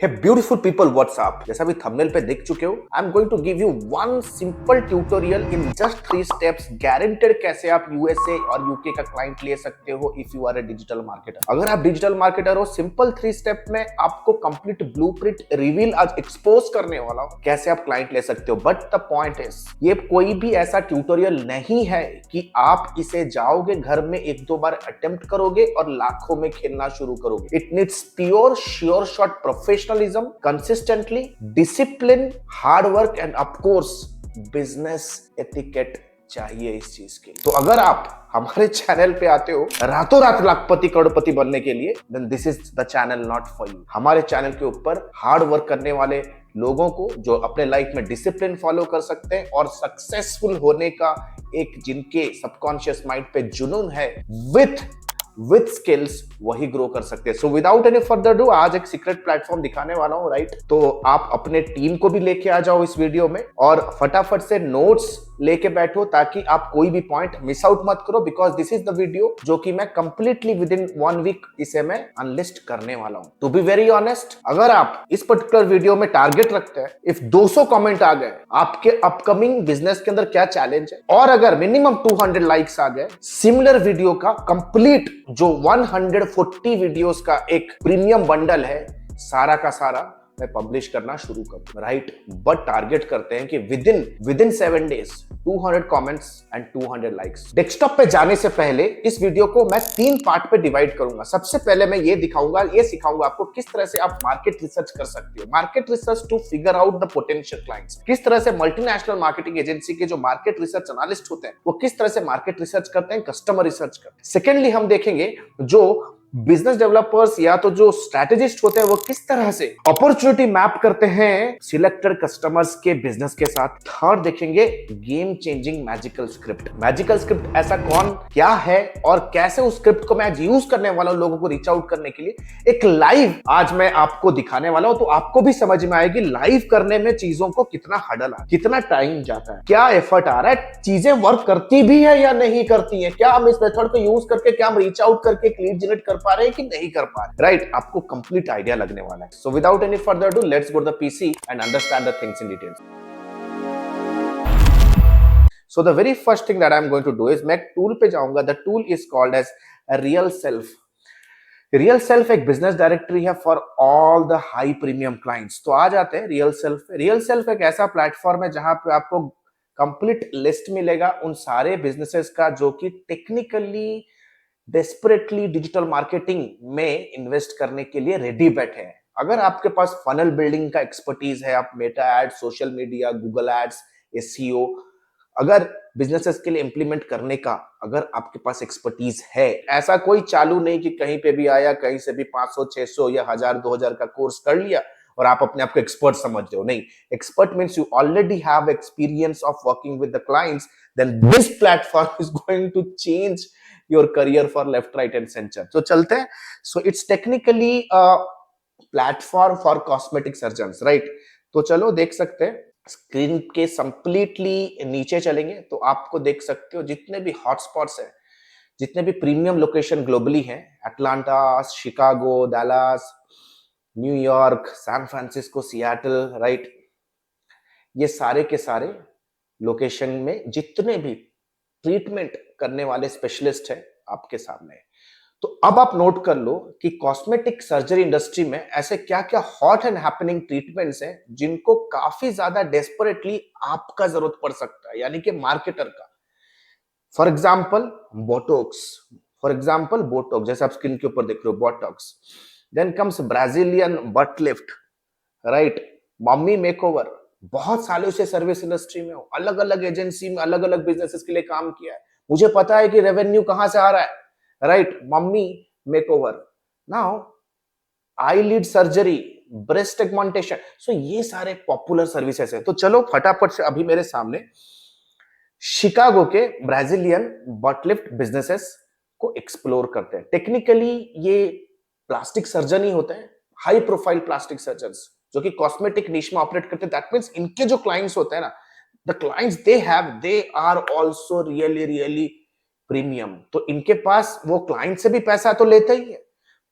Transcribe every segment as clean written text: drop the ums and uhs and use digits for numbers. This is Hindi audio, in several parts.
Hey beautiful people, what's up? जैसा भी थंबनेल पे देख चुके हो, I am going to give you one simple tutorial in just 3 steps, guaranteed कैसे आप यूएसए और यूके का क्लाइंट ले सकते हो if you are a digital marketer. अगर आप डिजिटल मार्केटर हो, सिंपल 3 स्टेप में आपको कंप्लीट ब्लूप्रिंट रिवील आज एक्सपोज करने वाला हूं कैसे आप क्लाइंट ले सकते हो। बट द पॉइंट इज, ये कोई भी ऐसा ट्यूटोरियल नहीं है कि आप इसे जाओगे घर में एक दो बार अटेम्प्ट करोगे और लाखों में खेलना शुरू करोगे। It needs pure sure shot professionalism, consistently, discipline, hard work and of course business etiquette चाहिए इस चीज के लिए। तो अगर आप हमारे चैनल पे आते हो रातों रात लाखपति करोड़पति बनने के लिए, then this is the channel not for you। हमारे चैनल के ऊपर हार्ड वर्क करने वाले लोगों को जो अपने लाइफ में डिसिप्लिन फॉलो कर सकते हैं और सक्सेसफुल होने का एक जिनके सबकॉन्शियस माइंड पे जुनून है विथ स्किल्स, वही ग्रो कर सकते हैं। सो विदाउट एनी फर्दर डू, आज एक सीक्रेट प्लेटफॉर्म दिखाने वाला हूं, राइट? तो आप अपने टीम को भी लेके आ जाओ इस वीडियो में और फटाफट से नोट्स लेके बैठो ताकि आप कोई भी पॉइंट मिस आउट मत करो, because this is the video जो कि मैं कंप्लीटली विद इन 1 वीक इसे मैं अनलिस्ट करने वाला हूं। टू बी वेरी ऑनेस्ट, अगर आप इस पर्टिकुलर वीडियो में टारगेट रखते हैं, इफ 200 कमेंट आ गए आपके अपकमिंग बिजनेस के अंदर क्या चैलेंज है, और अगर मिनिमम 200 लाइक्स आ गए, सिमिलर वीडियो का कंप्लीट जो 140 वीडियोस का एक प्रीमियम बंडल है, सारा का सारा मैं पब्लिश करना शुरू करूं, राइट? बट टारगेट करते हैं कि with in 7 days 200 comments and 200 likes. Desktop पे जाने से पहले इस वीडियो को मैं 3 पार्ट पे डिवाइड करूंगा। सबसे पहले मैं ये सिखाऊंगा आपको किस तरह से आप मार्केट रिसर्च कर सकते हो, market research to figure out the potential clients. किस तरह से मल्टीनेशनल मार्केटिंग एजेंसी के जो मार्केट रिसर्च एनालिस्ट होते हैं वो किस तरह से मार्केट रिसर्च करते हैं, कस्टमर रिसर्च करते हैं। सेकेंडली हम देखेंगे जो बिजनेस डेवलपर्स या तो जो स्ट्रैटेजिस्ट होते हैं वो किस तरह से अपॉर्चुनिटी मैप करते हैं सिलेक्टेड कस्टमर्स के बिजनेस के साथ। थर्ड देखेंगे game changing magical script. Magical script ऐसा कौन क्या है और कैसे उस स्क्रिप्ट को मैं आज यूज करने वाला हूं लोगों को रीच आउट करने के लिए। एक लाइव आज मैं आपको दिखाने वाला हूं, तो आपको भी समझ में आएगी लाइव करने में चीजों को कितना हडल आ, कितना टाइम जाता है, क्या एफर्ट आ रहा है, चीजें वर्क करती भी है या नहीं करती है, क्या हम इस मेथड को यूज करके क्या हम रीच आउट करके लीड जनरेट कर पा रहे हैं कि नहीं कर पा रहे, राइट? आपको कंप्लीट आइडिया लगने वाला है। So without any further do, let's go to the PC and understand the things in detail. So the very first thing that I am going to do is, मैं टूल पे जाऊंगा। The tool is called as real self. Real self एक बिजनेस डायरेक्टरी है for all the high premium clients. तो आ जाते हैं रियल सेल्फ। रियल सेल्फ एक ऐसा प्लेटफॉर्म है जहां पे आपको कंप्लीट लिस्ट मिलेगा उन सारे बिजनेसेस का जो कि टेक्निकली डेस्परेटली डिजिटल मार्केटिंग में इन्वेस्ट करने के लिए रेडी बैठे हैं। अगर आपके पास फनल बिल्डिंग का एक्सपर्टीज है, आप Meta ads, social media, Google ads, SEO, अगर बिजनेसेस के लिए इंप्लीमेंट करने का अगर आपके पास एक्सपर्टीज है, ऐसा कोई चालू नहीं कि कहीं पे भी आया, कहीं से भी 500 600 या 1000 2000 का कोर्स कर लिया और आप अपने आप को एक्सपर्ट समझ रहे हो। नहीं, expert means you already have experience of working with the clients, then this platform is going to change your career for left, right and center। so चलते हैं। so it's technically a platform for cosmetic surgeons, right? तो चलो देख सकते हैं, स्क्रीन के कंप्लीटली नीचे चलेंगे तो आपको देख सकते हो जितने भी हॉटस्पॉट्स हैं, जितने भी प्रीमियम लोकेशन ग्लोबली हैं, Atlanta, Chicago, Dallas, New York, San Francisco, Seattle, right? ये सारे के सारे लोकेशन में जितने भी ट्रीटमेंट करने वाले स्पेशलिस्ट हैं आपके सामने। तो अब आप नोट कर लो कि कॉस्मेटिक सर्जरी इंडस्ट्री में ऐसे क्या क्या हॉट एंड हैपनिंग ट्रीटमेंट्स हैं जिनको काफी ज्यादा डेस्परेटली आपका जरूरत पड़ सकता है, यानी कि मार्केटर का। फॉर एग्जाम्पल बोटॉक्स, जैसे आप स्किन के ऊपर देख रहे हो, Botox. Then comes Brazilian butt lift, right? Mommy makeover, बहुत सालों से सर्विस इंडस्ट्री में हूं, अलग अलग एजेंसी में अलग अलग बिजनेसेस के लिए काम किया है, मुझे पता है कि रेवेन्यू कहां से आ रहा है, right? Mommy makeover, now eyelid surgery, breast augmentation. So ये सारे पॉपुलर सर्विसेज है। तो चलो फटाफट से अभी मेरे सामने शिकागो के ब्राजीलियन बट लिफ्ट बिजनेसेस को एक्सप्लोर करते हैं। टेक्निकली ये प्लास्टिक सर्जन ही होते हैं, हाई प्रोफाइल प्लास्टिक सर्जन्स जो कि कॉस्मेटिक निश में ऑपरेट करते हैं। दैट मींस इनके जो क्लाइंट्स होते हैं ना, the clients they are also really premium. तो इनके पास वो क्लाइंट से भी पैसा तो लेते ही है,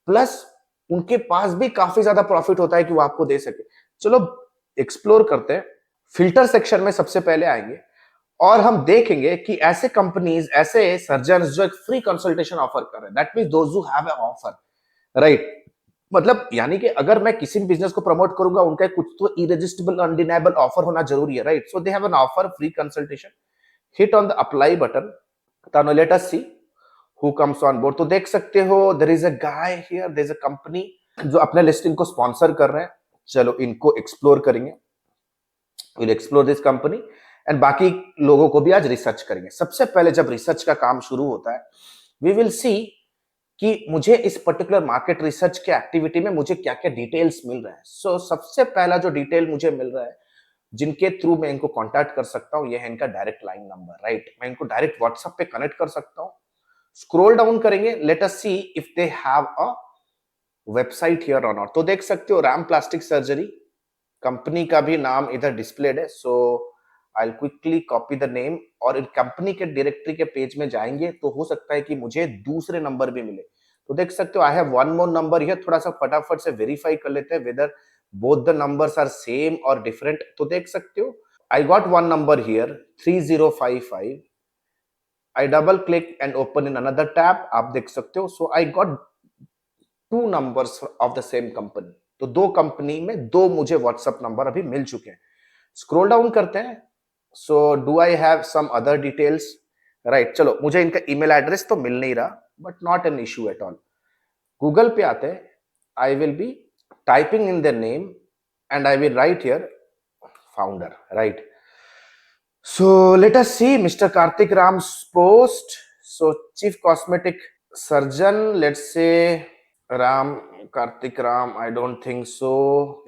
प्लस उनके पास भी काफी ज्यादा प्रॉफिट होता है कि वो आपको दे सके। चलो एक्सप्लोर करते हैं। फिल्टर सेक्शन में सबसे पहले आएंगे और हम देखेंगे कि ऐसे कंपनीज, ऐसे सर्जन जो एक फ्री कंसल्टेशन ऑफर कर रहे हैं, that means those who have an offer, right. मतलब यानी कि अगर मैं किसी भी बिजनेस को प्रमोट करूंगा, उनका कुछ तो इरेजिस्टिबल अनडिनाइबल ऑफर होना जरूरी है, right. So they have an offer free consultation, hit on the apply button. तो let us see who comes on board. तो देख सकते हो there is a guy here, there is a company जो अपने लिस्टिंग को स्पॉन्सर कर रहे हैं। चलो इनको एक्सप्लोर करेंगे, will explore this company and बाकी लोगों को भी आज रिसर्च करेंगे। सबसे पहले जब रिसर्च का काम शुरू होता है, वी विल सी कि मुझे इस पर्टिकुलर मार्केट रिसर्च के एक्टिविटी में मुझे क्या क्या डिटेल्स मिल रहा है। सो सबसे पहला जो डिटेल मुझे मिल रहा है, जिनके थ्रू मैं इनको कांटेक्ट कर सकता हूं, ये है इनका डायरेक्ट लाइन नंबर, राइट। मैं इनको डायरेक्ट व्हाट्सएप पे कनेक्ट कर सकता हूं। स्क्रॉल डाउन करेंगे, late us see if they have a website here और नॉट। तो देख सकते हो राम प्लास्टिक सर्जरी कंपनी का भी नाम इधर डिस्प्लेड है। So I quickly copy the name और इन कंपनी के डायरेक्टरी के पेज में जाएंगे तो हो सकता है कि मुझे दूसरे नंबर भी मिले। तो देख सकते हो I have one more number here. थोड़ा सा फटाफट से वेरीफाई कर लेते हैं whether both the numbers are same और डिफरेंट। तो देख सकते हो I got one number here 3055। I double click and open in another tab, आप देख सकते हो। So I got two numbers of the same company. तो दो कंपनी में दो मुझे व्हाट्सएप नंबर अभी मिल चुके हैं। स्क्रॉल डाउन करते हैं। So do I have some other details, right. चलो मुझे इनका ईमेल एड्रेस तो मिल नहीं रहा, but not an issue at all. Google पे आते हैं, I will be typing in the name and I will write here founder, right. So let us see Mr. Karthik Ram's post. So chief cosmetic surgeon, let's say Ram, Karthik Ram, I don't think so.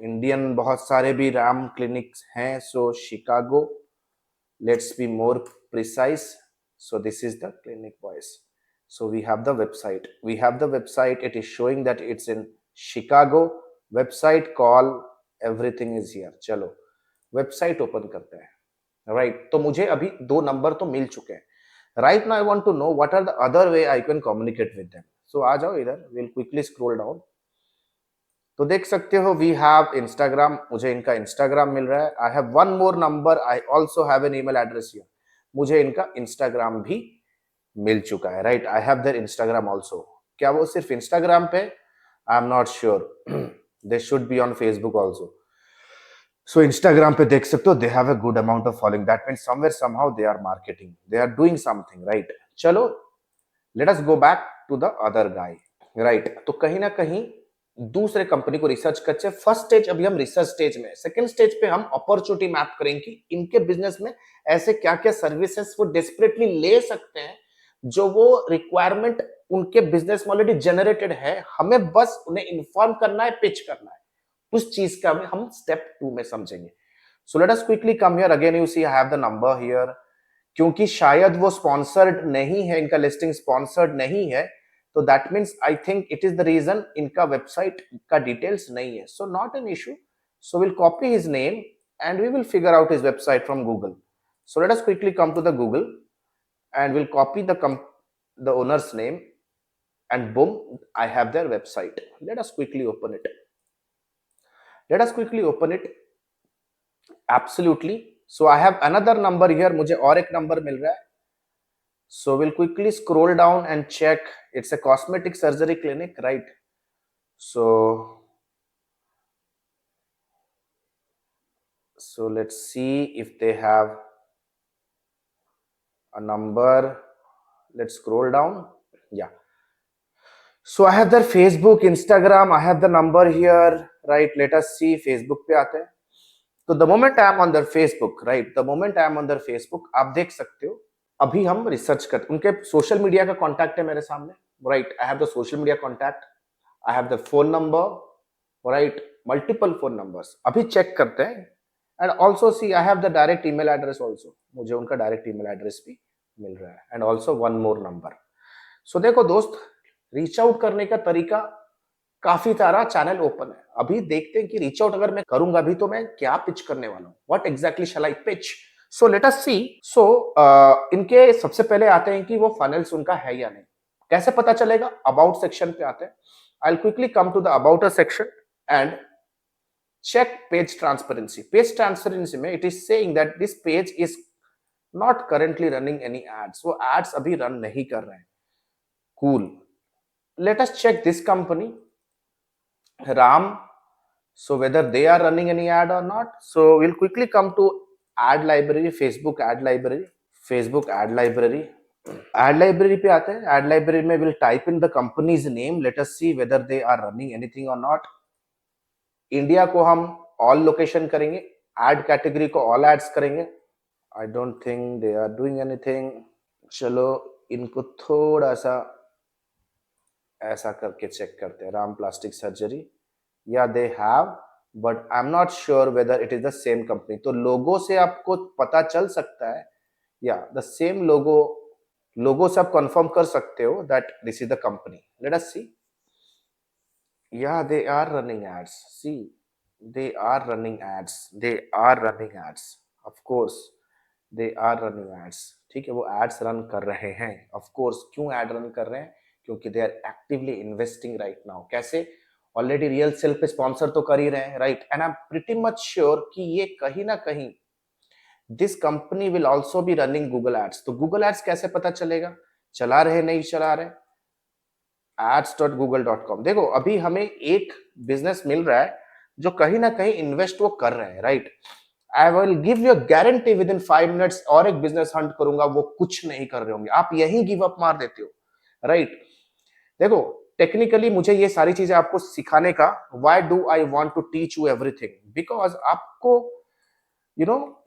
Indian बहुत सारे भी Ram clinics हैं. So Chicago, let's be more precise. So this is the clinic voice. So we have the website. We have the website. It is showing that it's in Chicago. Website call, everything is here. चलो website open करते हैं, राइट। तो मुझे अभी दो नंबर तो मिल चुके हैं। Right now I want to know what are the other way I can communicate with them. So आ जाओ इधर, विल क्विकली स्क्रॉल डाउन। तो देख सकते हो वी हैव इंस्टाग्राम, मुझे इनका इंस्टाग्राम मिल रहा है। आई have one more number, I also have an email address here, मुझे इनका इंस्टाग्राम भी मिल चुका है, right. I have their Instagram also. क्या वो सिर्फ इंस्टाग्राम पे? आई am not sure, they should be on Facebook also. So Instagram पे देख सकते हो they have a good amount of following. That means somewhere somehow they are marketing, they are doing something, right? चलो let us go back to the other guy, right? तो कहीं ना कहीं दूसरे कंपनी को रिसर्च करते हैं। फर्स्ट स्टेज अभी हम रिसर्च स्टेज में, सेकंड स्टेज पे हम अपॉर्चुनिटी मैप करेंगे कि इनके बिजनेस में ऐसे क्या क्या सर्विसेज वो डेस्परेटली ले सकते हैं जो वो रिक्वायरमेंट उनके बिजनेस में ऑलरेडी जनरेटेड है। हमें बस उन्हें इन्फॉर्म करना है, पिच करना है। उस चीज का हम स्टेप 2 में समझेंगे। So let us quickly come here again, you see I have the number here. क्योंकि शायद वो स्पॉन्सर्ड नहीं है, इनका लिस्टिंग स्पॉन्सर्ड नहीं है, तो that means I think it is the reason इनका वेबसाइट का डिटेल्स नहीं है। So not an issue. So will copy his name and we will figure out his website from Google. So let us quickly come to the Google and we'll copy the owner's name and boom, I have their website. Let us quickly open it. Let us quickly open it. Absolutely. So I have another number here. मुझे और एक नंबर मिल रहा है. So we'll quickly scroll down and check. It's a cosmetic surgery clinic, right? So let's see if they have a number. Let's scroll down. Yeah. So I have their Facebook, Instagram. I have the number here, right? Let us see. Facebook पे आते हैं. तो the moment I am on their Facebook, right? The moment I am on their Facebook, आप देख सकते हो अभी हम रिसर्च करते, उनके सोशल मीडिया का कॉन्टैक्ट है मेरे सामने, right. I have the social media contact, I have the phone number, right, multiple phone numbers. अभी चेक करते हैं and also see I have the direct email address also, मुझे उनका डायरेक्ट ईमेल एड्रेस भी मिल रहा है and also one more number. So देखो दोस्त, रीच आउट करने का तरीका काफी सारा चैनल ओपन है। अभी देखते हैं कि रीच आउट अगर मैं करूंगा अभी तो मैं क्या पिच करने वाला हूं, what exactly shall I pitch. So let us see. So इनके सबसे पहले आते हैं कि वो फनल्स उनका है या नहीं। कैसे पता चलेगा? अबाउट सेक्शन पे आते हैं। I'll quickly come to the about us section and check page transparency. Page transparency में it is saying that this page is not currently running any ads. वो ads अभी run नहीं कर रहे हैं. Cool. Let us check this company, Ram. So whether they are running any ad or not. So we'll quickly come to ad library, Facebook ad library, Facebook ad library. Ad library पे आते हैं. Ad library में we'll type in the company's name. Let us see whether they are running anything or not. India को हम all location करेंगे. Ad category को all ads करेंगे. I don't think they are doing anything. चलो इनको थोड़ा सा ऐसा करके चेक करते हैं. Ram plastic surgery. Yeah they have, but I am not sure whether it is the same company. तो लोगो से आपको पता चल सकता है, या द सेम लोगो से आप कंफर्म कर सकते हो that this is the company. Let us see. Yeah they are running ads. See, they are running ads. They are running ads. Of course they are running ads. ठीक है, वो एड्स रन कर रहे हैं. ऑफ कोर्स क्यों एड रन कर रहे हैं? क्योंकि they are actively investing right now. कैसे? ऑलरेडी रियल सेल पे स्पॉन्सर तो कर ही रहे हैं, right. And I am pretty much sure कि ये कहीं ना कहीं this company will also be running Google ads. तो गूगल एड्स कैसे पता चलेगा? चला रहे नहीं चला रहे? ads.google.com. देखो अभी हमें एक बिजनेस मिल रहा है जो कहीं ना कहीं इन्वेस्ट वो कर रहे हैं, right. I will give you guarantee with in 5 minutes और एक बिजनेस हंट करूंगा, वो कुछ नहीं कर रहे होंगे. आप यही गिव अप मार देते हो, राइट. देखो टेक्निकली मुझे ये सारी चीजें आपको सिखाने का, why do I want to teach you everything, because आपको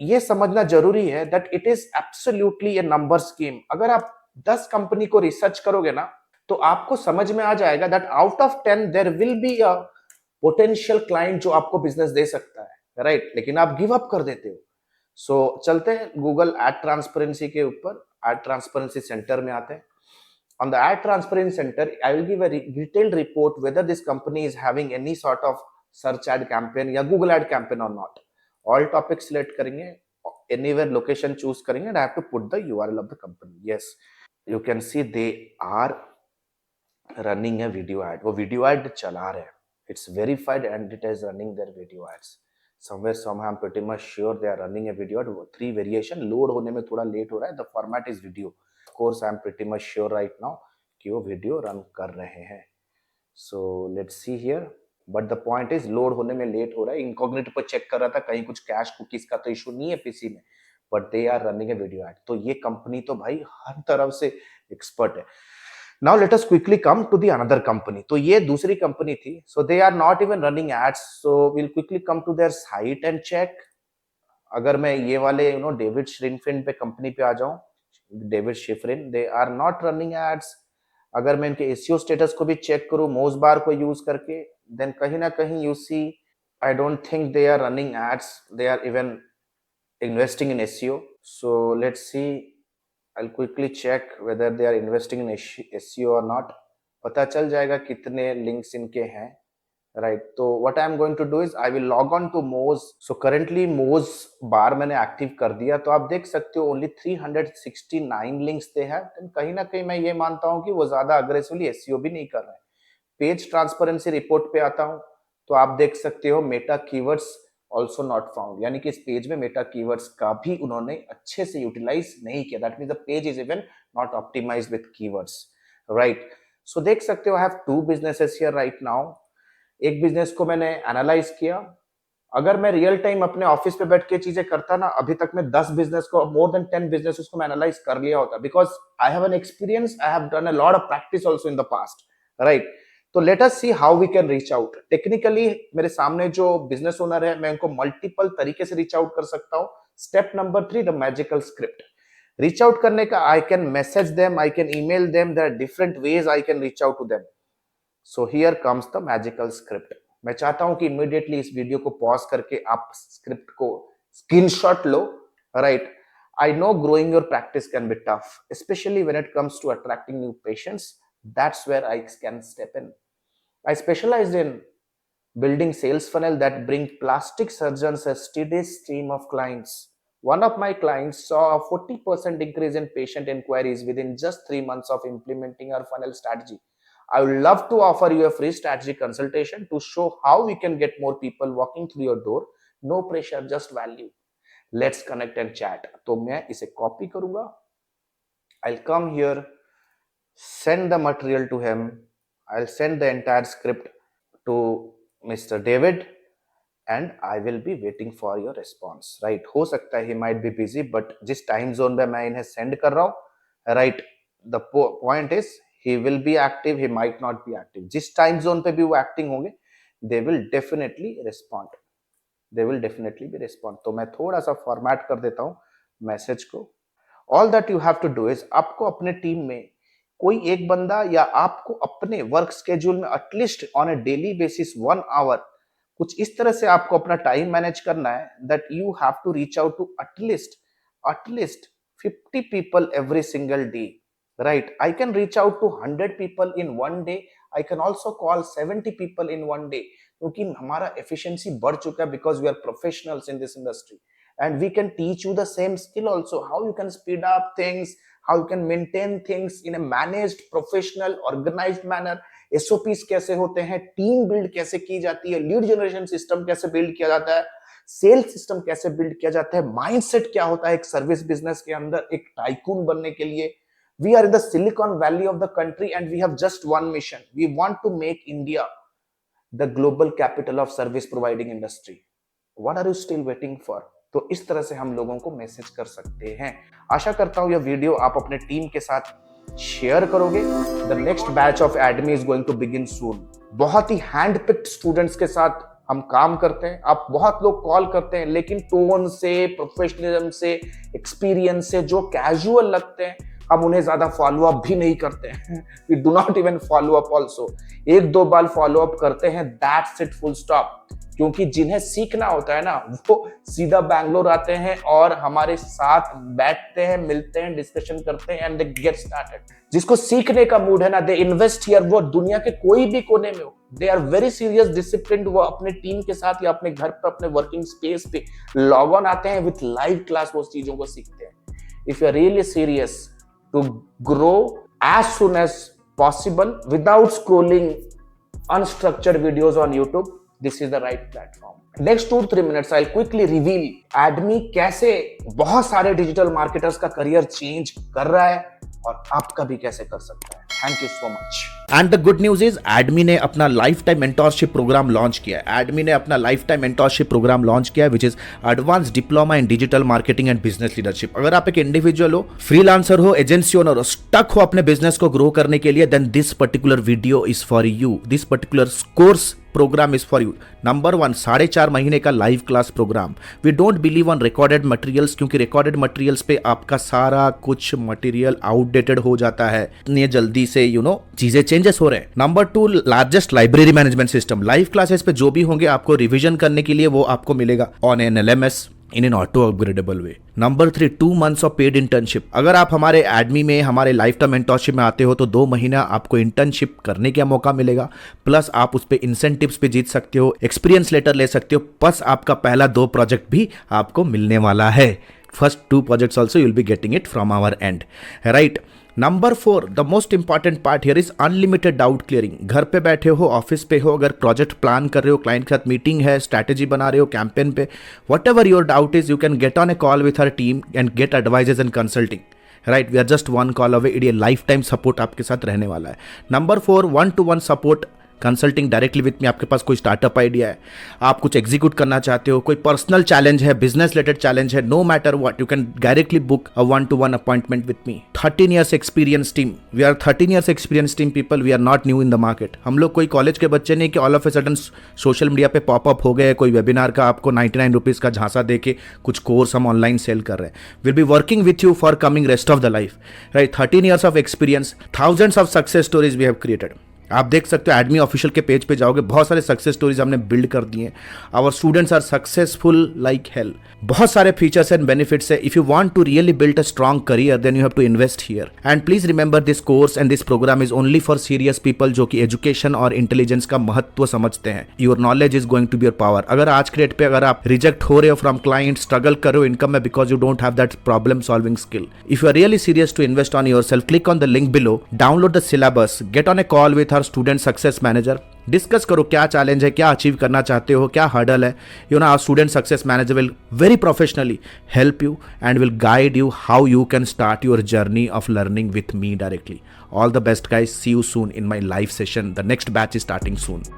ये समझना जरूरी है that it is absolutely a number scheme. अगर आप 10 कंपनी को रिसर्च करोगे ना, तो आपको समझ में आ जाएगा that out of 10 there will be a potential client जो आपको बिजनेस दे सकता है, राइट. लेकिन आप गिव अप कर देते हो. सो चलते हैं गूगल एड ट्रांसपेरेंसी के ऊपर. एड ट्रांसपेरेंसी सेंटर में आते हैं. On the ad transparency center, I will give a detailed report whether this company is having any sort of search ad campaign या Google ad campaign or not. All topics select करेंगे, anywhere location choose करेंगे, and I have to put the URL of the company. Yes, you can see they are running a video ad. वो video ad चला रहे हैं. It's verified and it is running their video ads. Somehow I'm pretty much sure they are running a video ad. 3 variation load होने में थोड़ा late हो रहा है. The format is video. Course I am pretty much sure right now कि वो वीडियो रन कर रहे हैं. So let's see here. But the point is load होने में लेट हो रहा है. इनकॉग्निटो पर चेक कर रहा था, कहीं कुछ कैश कुकीज का तो इशू नहीं है पीसी में, but they are running a video ad. तो ये कंपनी तो भाई हर तरफ से एक्सपर्ट है. Now let us quickly come to the another company. तो ये दूसरी कंपनी थी. So they are not even running ads. So will quickly come to their site and check. अगर मैं ये वाले डेविड श्रिनफिन पे कंपनी पे आ जाऊं, David Shifrin, they are not running ads. अगर मैं इनके एसईओ स्टेटस को भी चेक करूं मोजबार को यूज करके, देन कहीं ना कहीं you see I don't think they are running ads. They are even investing in SEO. So let's see. I will quickly check whether they are investing in SEO और नॉट. पता चल जाएगा कितने लिंक्स इनके हैं, राइट. तो what I am going to do is I will log on to Moz. So currently मोज बार मैंने एक्टिव कर दिया. तो आप देख सकते हो ओनली 369 लिंक्स दे हैं. कहीं ना कहीं मैं ये मानता हूं कि वो ज्यादा अग्रेसिवली एसईओ भी नहीं कर रहे हैं. पेज ट्रांसपेरेंसी रिपोर्ट पे आता हूं तो आप देख सकते हो Meta keywords also not found, यानी कि इस पेज में मेटा कीवर्ड्स का भी उन्होंने अच्छे से यूटिलाइज नहीं किया. That means the page is even not optimized with keywords, right. So देख सकते हो I have 2 businesses here right now. एक बिजनेस को मैंने एनालाइज किया. अगर मैं रियल टाइम अपने ऑफिस पे बैठ के चीजें करता ना, अभी तक मैं 10 बिजनेस को, मोर देन 10 बिजनेस को मैं एनालाइज कर लिया होता, because I have an experience, I have done a lot of practice also in the past, right. तो let us see how we can reach out. Technically मेरे सामने जो बिजनेस ओनर है, मैं उनको मल्टीपल तरीके से रीच आउट कर सकता हूँ. Step number 3, the magical script. Reach out करने का, I can message them, I can email them, there are different ways I can reach out to them. So here comes the magical script. मैं चाहता हूं कि इमीडिएटली इस वीडियो को पॉज करके आप स्क्रिप्ट को स्क्रीनशॉट लो, right. I know growing your practice can be tough, specially when it comes to attracting new patients. That's where I can step in. I specialized in building sales funnel that bring plastic surgeons a steady stream of clients. One of my clients saw a 40% increase in patient inquiries within just 3 months of implementing our funnel strategy. I would love to offer you a free strategy consultation to show how we can get more people walking through your door. No pressure, just value. Let's connect and chat. तो मैं इसे कॉपी करूंगा. I'll come here, send the material to him. I'll send the entire script to Mr. David and I will be waiting for your response. Right? हो सकता है he might be busy, but जिस time zone में मैं इन्हें send कर रहा हूँ, right? The point is he will be active, he might not be active. जिस time zone पे भी वो acting होंगे, they will definitely respond. They will definitely be respond. तो मैं थोड़ा सा फॉर्मेट कर देता हूँ मैसेज को. All that you have to do is आपको अपने टीम में कोई एक बंदा या आपको अपने वर्क स्केड्यूल में at least on a daily basis 1 hour कुछ इस तरह से आपको अपना टाइम मैनेज करना है that you have to reach out to at least 50 people every single day. Right, I can reach out to 100 people in 1 day. I can also call 70 people in 1 day, क्योंकि हमारा एफिशिएंसी बढ़ चुका है because we are professionals in this industry. And we can teach you the same skill also, how you can speed up things, how you can maintain things in a managed, professional, organized manner. SOPs कैसे होते हैं, टीम बिल्ड कैसे की जाती है, लीड जनरेशन सिस्टम कैसे बिल्ड किया जाता है, सेल्स सिस्टम कैसे बिल्ड किया जाता है, माइंडसेट क्या होता है एक सर्विस बिजनेस के अंदर एक टाइकून बनने के लिए. We are in the Silicon Valley of the country and we have just one mission. We want to make India the global capital of service providing industry. What are you still waiting for? तो इस तरह से हम लोगों को मैसेज कर सकते हैं. आशा करता हूं यह वीडियो आप अपने टीम के साथ शेयर करोगे. The next batch of Admi is going to begin soon. बहुत ही हैंड पिक्ड स्टूडेंट्स के साथ हम काम करते हैं. आप बहुत लोग कॉल करते हैं लेकिन टोन से, प्रोफेशनलिज्म से, एक्सपीरियंस से जो कैजुअल लगते हैं हम उन्हें ज्यादा फॉलो अप भी नहीं करते हैं. We do not even follow up also. 1-2 बार फॉलो अप करते हैं, दैट्स इट, फुल स्टॉप. क्योंकि जिन्हें सीखना होता है ना वो सीधा बैंगलोर आते हैं और हमारे साथ बैठते हैं, मिलते हैं, डिस्कशन करते हैं एंड दे गेट स्टार्टेड. जिसको सीखने का मूड है ना, दे इन्वेस्ट हियर. वो दुनिया के कोई भी कोने में हो, they are very serious, disciplined. वो अपने टीम के साथ या अपने घर पर, अपने वर्किंग स्पेस पे लॉग ऑन आते हैं विथ लाइव क्लास, वो चीजों को सीखते हैं. If you are really serious to grow as soon as possible without scrolling unstructured videos on YouTube, this is the right platform. Next 2-3 minutes I'll quickly reveal ADME कैसे बहुत सारे डिजिटल मार्केटर्स का करियर चेंज कर रहा है और आपका भी कैसे कर सकता है. Thank you so much. And the good news is Admi ने अपना lifetime mentorship program launch किया है. एडमी ने अपना lifetime mentorship program launch किया है which is advance diploma in digital marketing and business leadership. अगर आप एक इंडिविजुअल हो, फ्रीलांसर हो, एजेंसी ओनर हो, स्टक हो अपने बिजनेस को ग्रो करने के लिए, then this particular video is for you. This particular course program is for you. Number 1, 4.5 महीने का live class program. We don't believe on recorded materials, क्योंकि रिकॉर्डेड मटेरियल्स पे आपका सारा कुछ मटेरियल आउटडेटेड हो जाता है. इतनी जल्दी से चीजें चेंजेस हो रहे हैं. Number 2, largest library management system. Live classes पे जो भी होंगे आपको रिवीजन करने के लिए वो आपको मिलेगा on an LMS in an auto upgradable way. Number 3, 2 months of paid internship. अगर आप हमारे एडमी में, हमारे लाइफ टाइम मेंटोरशिप में आते हो तो 2 महीना आपको इंटर्नशिप करने का मौका मिलेगा. प्लस आप उस पे इंसेंटिव्स पे जीत सकते हो, एक्सपीरियंस लेटर ले सकते हो, प्लस आपका पहला 2 प्रोजेक्ट भी आपको मिलने वाला है. First 2 projects also you will be getting it from our end, right? Number 4, the most important part here is unlimited doubt clearing. घर पे बैठे हो, ऑफिस पे हो, अगर प्रोजेक्ट प्लान कर रहे हो, क्लाइंट के साथ मीटिंग है, स्ट्रैटेजी बना रहे हो कैंपेन पे, whatever your doubt is, you can get on a call with our team and get advises and consulting. Right, we are just 1 call away. ये लाइफ टाइम सपोर्ट आपके साथ रहने वाला है. Number 4, 1-to-1 support, consulting directly with me. आपके पास कोई स्टार्टअप आइडिया है, आप कुछ एग्जीक्यूट करना चाहते हो, कोई पर्सनल चैलेंज है, बिजनेस रिलेटेड चैलेंज है, no matter what, you can directly book a 1-to-1 appointment with me. 13 years experience team. We are 13 years experience team people. We are not new in the market. हम लोग कोई कॉलेज के बच्चे नहीं कि all of a sudden social media पे पॉपअप हो गए, कोई वेबिनार का आपको 99 रुपीज का झांसा दे के कुछ कोर्स हम ऑनलाइन सेल कर रहे हैं. Will be working with you for coming rest of the life. Right, 13 years of experience, thousands of success stories we have created. आप देख सकते हो एडमी ऑफिशियल के पेज पे जाओगे, बहुत सारे सक्सेस स्टोरीज हमने बिल्ड कर दिए हैं. Our students are successful like hell. बहुत सारे फीचर्स एंड बेनिफिट्स है. If you want to really build a strong career then you have to invest here. And please remember this course and this program is only for serious people जो कि एजुकेशन और इंटेलिजेंस का महत्व समझते हैं. Your knowledge is going to be your power. अगर आज के डेट पे अगर आप रिजेक्ट हो रहे हो फ्रॉम क्लाइंट, स्ट्रगल कर रहे हो इनकम में because you don't have that problem solving skill, if you are really serious to invest on your self, click on the link below, download the syllabus, get on a call with our our student success manager. Discuss करो क्या चैलेंज है, क्या अचीव करना चाहते हो, क्या हर्डल है. Our student success manager will very professionally help you and will guide you how you can start your journey of learning with me directly. All the best guys. See you soon in my live session. The next batch is starting soon.